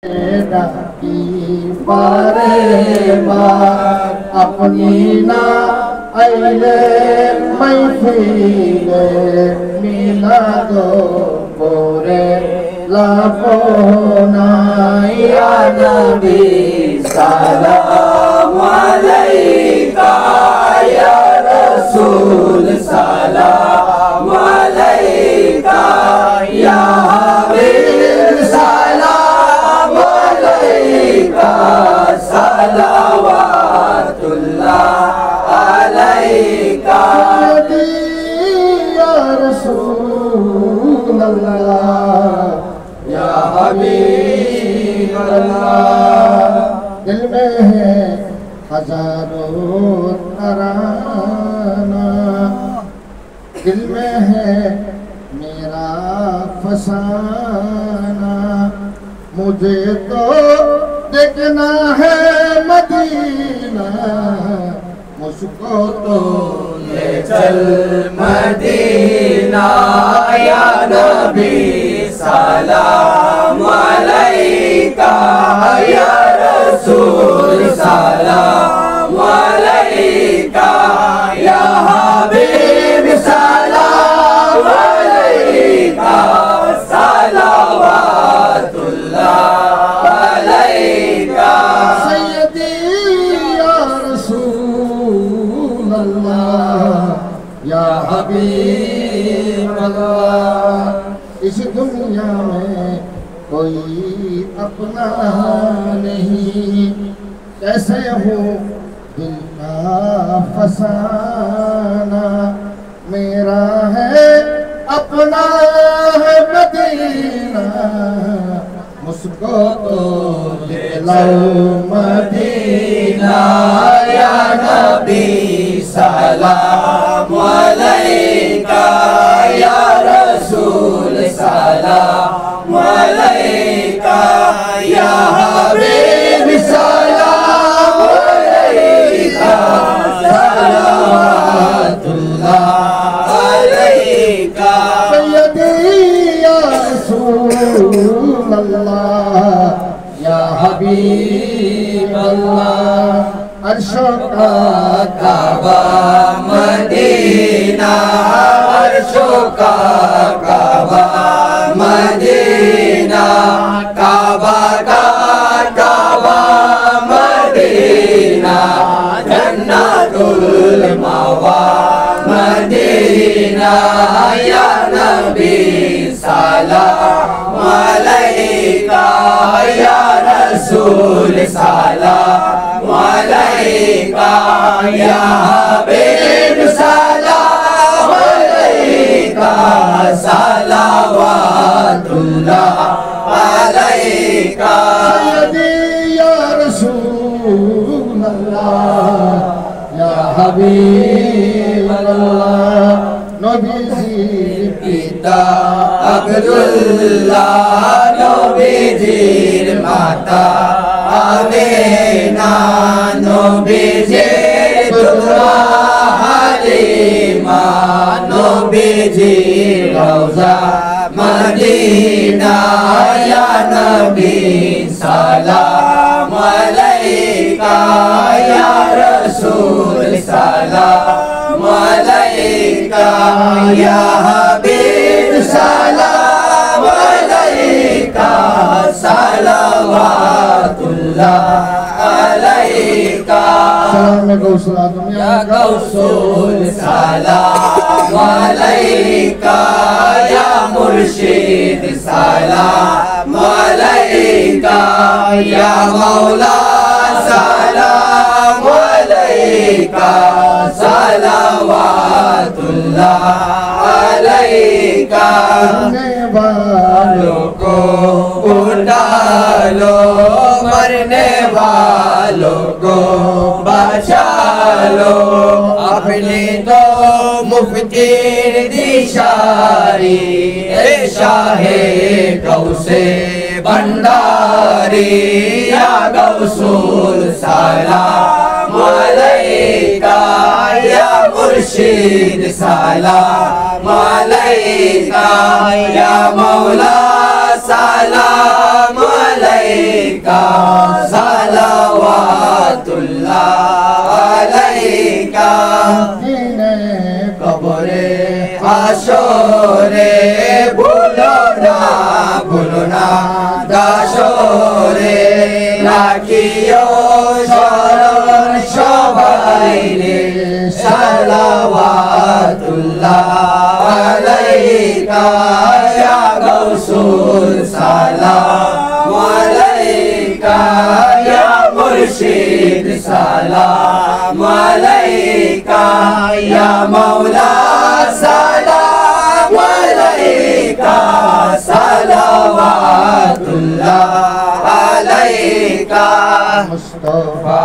डाकी बारे बार अपनी ना अइले महफिल मिला दो पूरे लाफोना या नबी सलाम अलैका या रसूल सलाम अलैका या हबीब सलाम अलैका सलावतुल्लाह अलैका या रसूल अल्लाह या हबीब अल्लाह। दिल में है हजारों तराना, दिल में है मेरा फसाना, मुझे तो देखना है मदीना, मुझको तो ले चल मदीना या नबी सलाम अलैका या रसूल सलाम अलैका या हबीब सलाम अलैका सलावतुल्लाह अलैका। सय्यदी या रसूल अल्लाह या हबीब अल्लाह। इस दुनिया में कोई अपना नहीं, कैसे हो दिल का फसाना, मेरा है अपना है मदीना, मुझको तो दिलाओ मदीना या नबी सलाम अलैका या रसूल सलाम अलैका या हबीब सलाम अलैका सलावतुल्लाह अलैका। सय्यदी या रसूल अल्लाह या हबीब अल्लाह। अर्शों का काबा मदीना, अर्शों का काबा मदीना, काबा का काबा मदीना, जन्नतुल मावा मदीना या नबी सलाम अलैका या रसूल सलाम अलैका या हबीब सलाम अलैका सलावतुल्लाह अलैका। सय्यदी या रसूल अल्लाह या हबीब अल्लाह। नबीजीर पिता अब्दुल्लाह, नबीजीर माता आमिना, नबीजीर दुआ हलीमा, नबीजीर रौज़ा मदीना या नबी सलाम अलैका या रसूल सलाम अलैका या हबीब सलाम अलैका सलावतुल्लाह अलैका। सलाम गौसुल आज़म या गौसुल सलाम अलैका या मुर्शिद सलाम अलैका या मौला सलाम अलैका सलावतुल्लाह अलैका। मरने वालों को उठा लो, मरने वालों को बचा लो, अपनी तो मुफ्ती दिशारी ए शाहे गौसे भंडारी या गौसुल सलाम अलैका या मुर्शिद सलाम अलैका या मौला सलाम अलैका। अलैका सलावातुल्लाह अलैका कब्रे हाशरे भूलो ना दाशरे राखियो शरण सबाइले सलावातुल्लाह अलैका या गौसुल सलाम अलैका या मुर्शिद सलाम अलैका या मौला सलाम अलैका सलावातुल्लाह अलैका मुस्तफा।